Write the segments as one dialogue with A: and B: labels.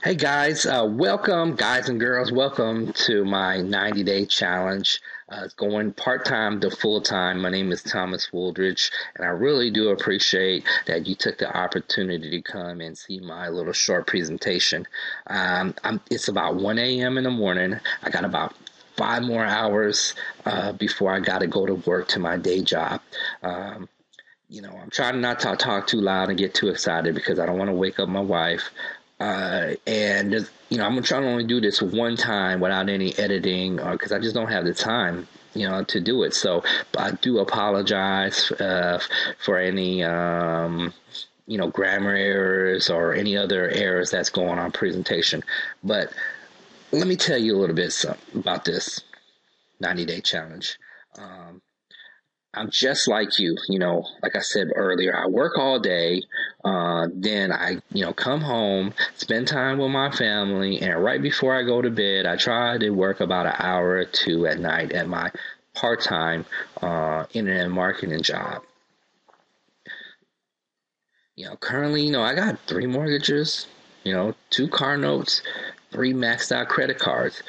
A: Hey guys, welcome, guys and girls. Welcome to my 90-day challenge. It's going part time to full time. My name is Thomas Wooldridge, and I really do appreciate that you took the opportunity to come and see my little short presentation. It's about 1 a.m. in the morning. I got about 5 more hours before I got to go to work to my day job. I'm trying not to talk too loud and get too excited because I don't want to wake up my wife. I'm trying to only do this one time without any editing, because I just don't have the time, to do it. So I do apologize for any, grammar errors or any other errors that's going on presentation. But let me tell you a little bit about this 90-day challenge. I'm just like you, like I said earlier, I work all day. Then I, come home, spend time with my family. And right before I go to bed, I try to work about an hour or two at night at my part-time internet marketing job. Currently, I got 3 mortgages, two car notes, 3 maxed out credit cards.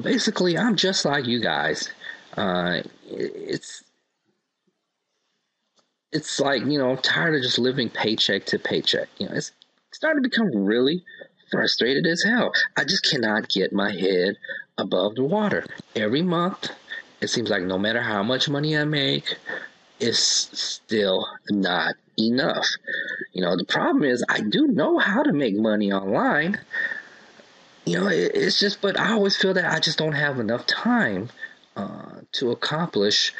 A: Basically, I'm just like you guys. It's like, I'm tired of just living paycheck to paycheck. It's starting to become really frustrated as hell. I just cannot get my head above the water. Every month, it seems like no matter how much money I make, it's still not enough. The problem is I do know how to make money online. It's just, but I always feel that I just don't have enough time to accomplish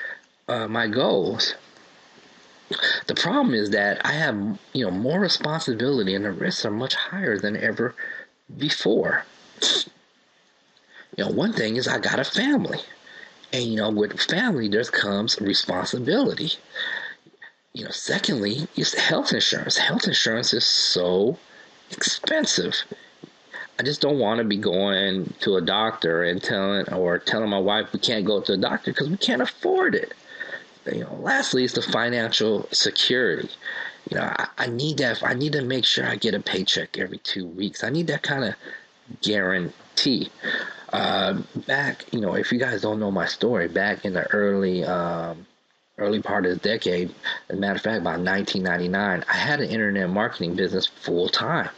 A: my goals. The problem is that I have, more responsibility and the risks are much higher than ever before. One thing is I got a family. And, with family, there comes responsibility. Secondly, is health insurance. Health insurance is so expensive. I just don't want to be going to a doctor and telling my wife we can't go to the doctor because we can't afford it. Lastly is the financial security. I need that. I need to make sure I get a paycheck every 2 weeks. I need that kind of guarantee. If you guys don't know my story, back in the early part of the decade, as a matter of fact, about 1999, I had an internet marketing business full time.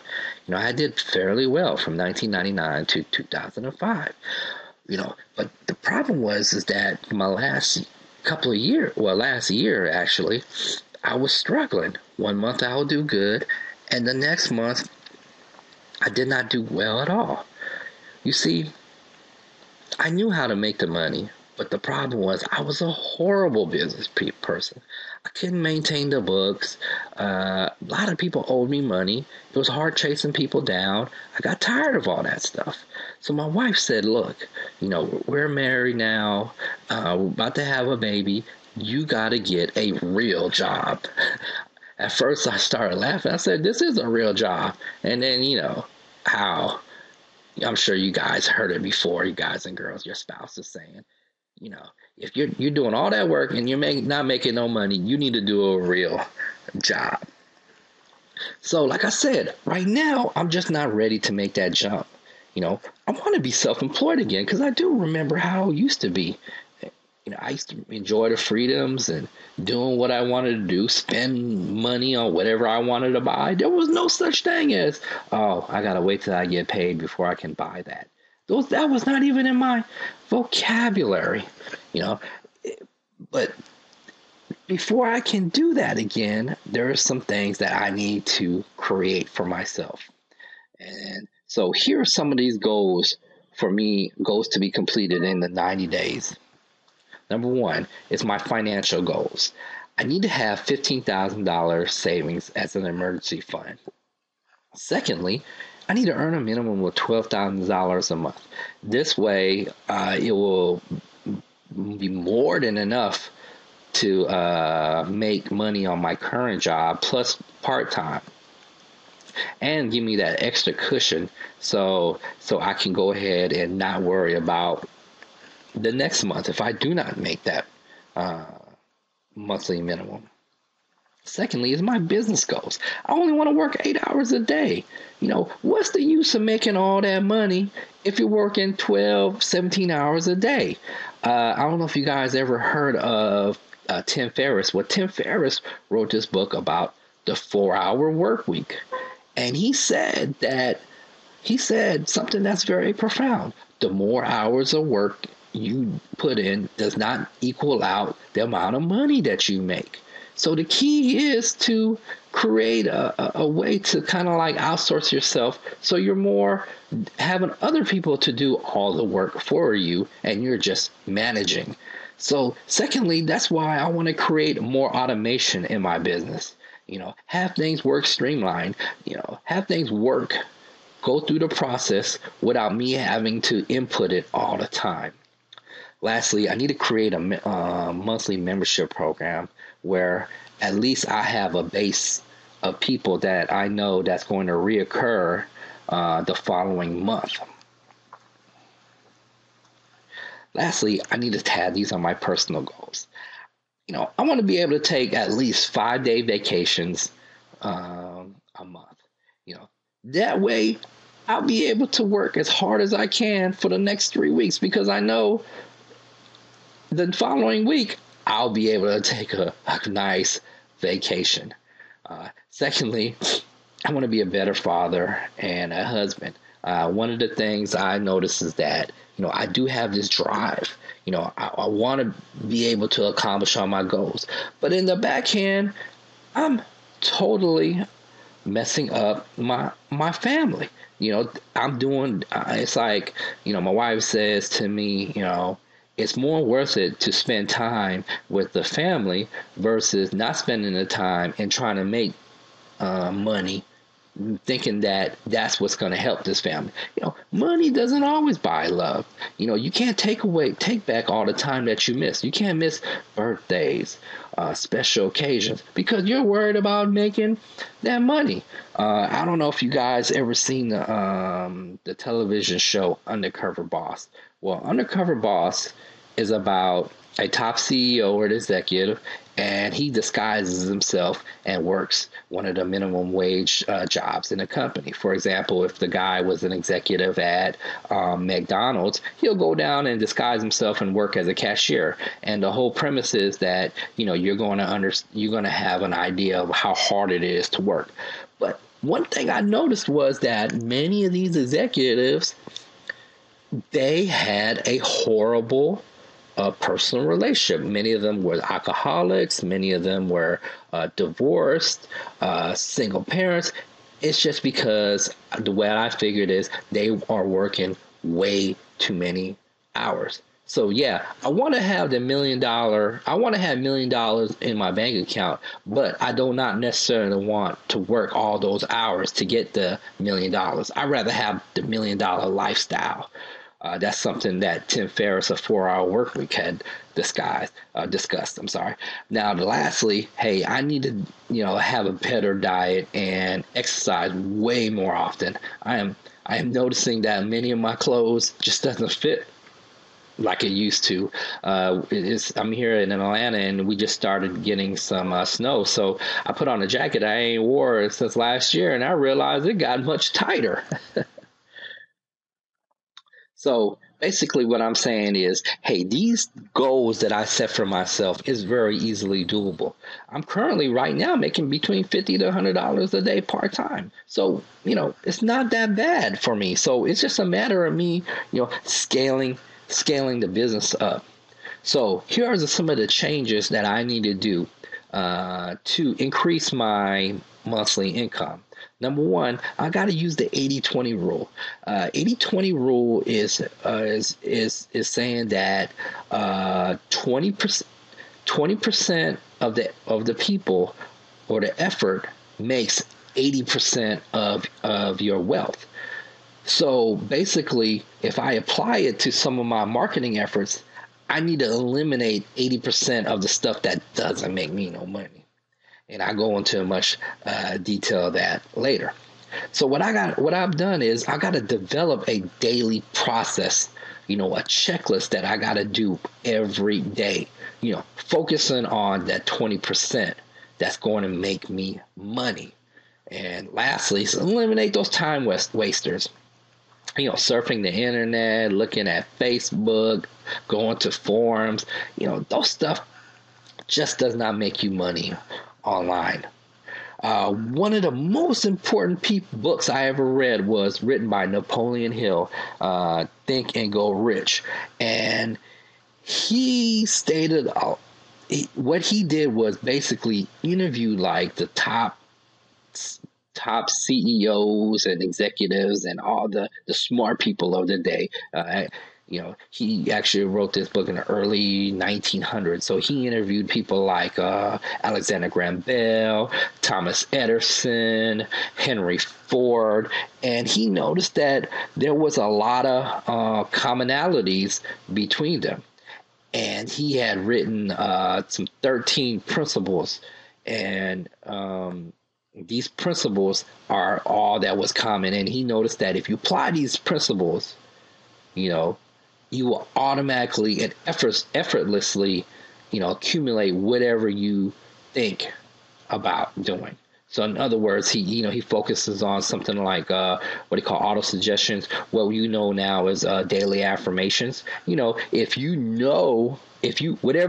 A: I did fairly well from 1999 to 2005. But the problem is that my last year actually, I was struggling. One month I would do good, and the next month I did not do well at all. You see, I knew how to make the money, but the problem was I was a horrible business person. I couldn't maintain the books. A lot of people owed me money. It was hard chasing people down. I got tired of all that stuff. So my wife said, look, we're married now. We're about to have a baby. You got to get a real job. At first I started laughing. I said, this is a real job. And then, how I'm sure you guys heard it before, you guys and girls, your spouse is saying, if you're doing all that work and you're not making no money, you need to do a real job. So, like I said, right now, I'm just not ready to make that jump. I want to be self-employed again because I do remember how it used to be. I used to enjoy the freedoms and doing what I wanted to do, spend money on whatever I wanted to buy. There was no such thing as, oh, I got to wait till I get paid before I can buy that. That was not even in my vocabulary, But before I can do that again, there are some things that I need to create for myself. And so here are some of these goals for me, goals to be completed in the 90 days. Number one is my financial goals. I need to have $15,000 savings as an emergency fund. Secondly, I need to earn a minimum of $12,000 a month. This way, it will be more than enough to make money on my current job plus part-time, and give me that extra cushion so I can go ahead and not worry about the next month if I do not make that monthly minimum. Secondly, is my business goals. I only want to work 8 hours a day. What's the use of making all that money if you're working 12, 17 hours a day? I don't know if you guys ever heard of Tim Ferriss. Well, Tim Ferriss wrote this book about the 4-hour work week. And he said something that's very profound. The more hours of work you put in does not equal out the amount of money that you make. So the key is to create a way to kind of like outsource yourself so you're more having other people to do all the work for you and you're just managing. So secondly, that's why I want to create more automation in my business. Have things work streamlined, have things work, go through the process without me having to input it all the time. Lastly, I need to create a monthly membership program where at least I have a base of people that I know that's going to reoccur the following month. Lastly, I need to add these on my personal goals. I want to be able to take at least 5-day vacations a month. That way I'll be able to work as hard as I can for the next 3 weeks because I know the following week I'll be able to take a nice vacation. Secondly, I want to be a better father and a husband. One of the things I notice is that, I do have this drive. I want to be able to accomplish all my goals. But in the backhand, I'm totally messing up my family. I'm doing, it's like, my wife says to me, it's more worth it to spend time with the family versus not spending the time and trying to make money, thinking that that's what's going to help this family. Money doesn't always buy love. You can't take back all the time that you miss. You can't miss birthdays, special occasions because you're worried about making that money. I don't know if you guys ever seen the television show Undercover Boss. Well, Undercover Boss is about a top CEO or an executive, and he disguises himself and works one of the minimum wage jobs in a company. For example, if the guy was an executive at McDonald's, he'll go down and disguise himself and work as a cashier. And the whole premise is that you're going to have an idea of how hard it is to work. But one thing I noticed was that many of these executives, they had a horrible personal relationship. Many of them were alcoholics. Many of them were divorced, single parents. It's just because the way I figured is they are working way too many hours. So yeah, I want to have $1 million. I want to have $1 million in my bank account, but I do not necessarily want to work all those hours to get the $1 million. I'd rather have the $1 million lifestyle. That's something that Tim Ferriss, a 4-hour work week, had discussed. Now, lastly, hey, I need to, have a better diet and exercise way more often. I am noticing that many of my clothes just doesn't fit like it used to. I'm here in Atlanta, and we just started getting some snow. So I put on a jacket I ain't wore since last year, and I realized it got much tighter. So basically what I'm saying is, hey, these goals that I set for myself is very easily doable. I'm currently right now making between $50 to $100 a day part-time. So, it's not that bad for me. So it's just a matter of me, scaling the business up. So here are some of the changes that I need to do to increase my monthly income. Number one, I got to use the 80-20 rule. 80-20 rule is saying that 20% of the people or the effort makes 80% of your wealth. So basically, if I apply it to some of my marketing efforts, I need to eliminate 80% of the stuff that doesn't make me no money. And I go into much detail of that later. So what I've done is I got to develop a daily process, a checklist that I got to do every day, focusing on that 20% that's going to make me money. And lastly, so eliminate those time wasters. Surfing the internet, looking at Facebook, going to forums, those stuff just does not make you money online. One of the most important books I ever read was written by Napoleon Hill, Think and Go Rich. And he stated what he did was basically interview like the top CEOs and executives and all the smart people of the day. He actually wrote this book in the early 1900s. So he interviewed people like Alexander Graham Bell, Thomas Edison, Henry Ford, and he noticed that there was a lot of commonalities between them. And he had written some 13 principles, and these principles are all that was common. And he noticed that if you apply these principles, you will automatically and effortlessly, accumulate whatever you think about doing. So in other words, he focuses on something like what he call auto suggestions. What now is daily affirmations. Whatever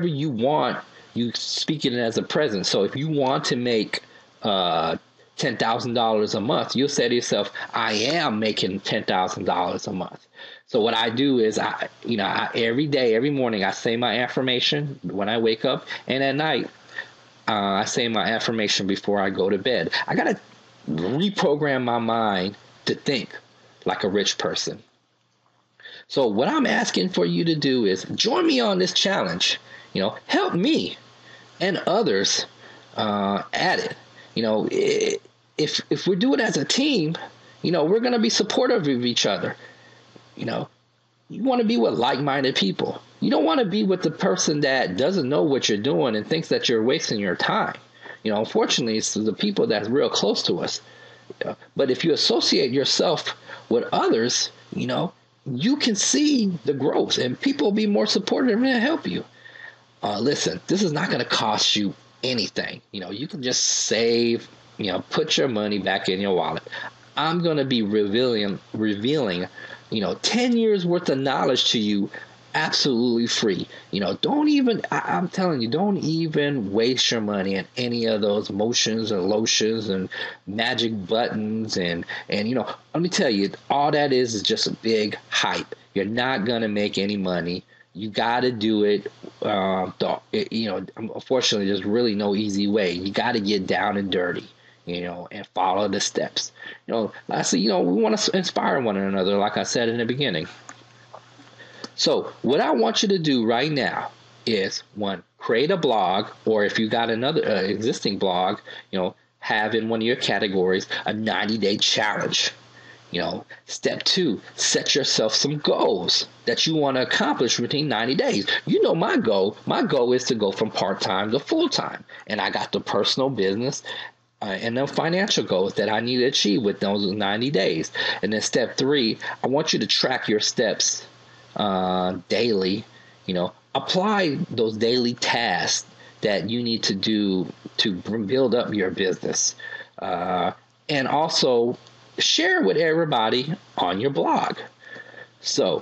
A: you want, you speak it as a present. So if you want to make $10,000 a month, you'll say to yourself, I am making $10,000 a month. So what I do is every day, every morning, I say my affirmation when I wake up, and at night, I say my affirmation before I go to bed. I got to reprogram my mind to think like a rich person. So what I'm asking for you to do is join me on this challenge. Help me and others at it. If we do it as a team, we're going to be supportive of each other. You want to be with like-minded people. You don't want to be with the person that doesn't know what you're doing and thinks that you're wasting your time. Unfortunately, it's the people that's real close to us. But if you associate yourself with others, you can see the growth, and people will be more supportive and help you. Listen, this is not going to cost you anything. You can just save, put your money back in your wallet. I'm going to be revealing 10 years worth of knowledge to you absolutely free. I'm telling you, don't even waste your money on any of those motions and lotions and magic buttons. And let me tell you, all that is just a big hype. You're not going to make any money. You got to do it. Unfortunately, there's really no easy way. You got to get down and dirty, and follow the steps. Lastly, we want to inspire one another, like I said in the beginning. So what I want you to do right now is, one, create a blog, or if you got another existing blog, have in one of your categories a 90-day challenge. Step 2, set yourself some goals that you want to accomplish within 90 days. My goal. My goal is to go from part-time to full-time. And I got the personal business and the financial goals that I need to achieve with those 90 days. And then step 3, I want you to track your steps daily. Apply those daily tasks that you need to do to build up your business. And also share with everybody on your blog. So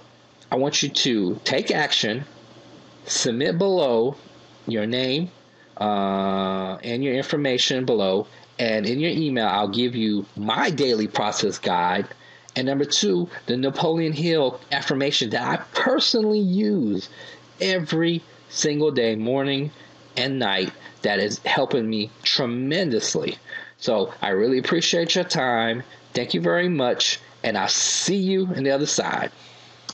A: I want you to take action, submit below your name and your information below. And in your email, I'll give you my daily process guide. And number 2, the Napoleon Hill affirmation that I personally use every single day, morning and night, that is helping me tremendously. So I really appreciate your time. Thank you very much, and I'll see you on the other side.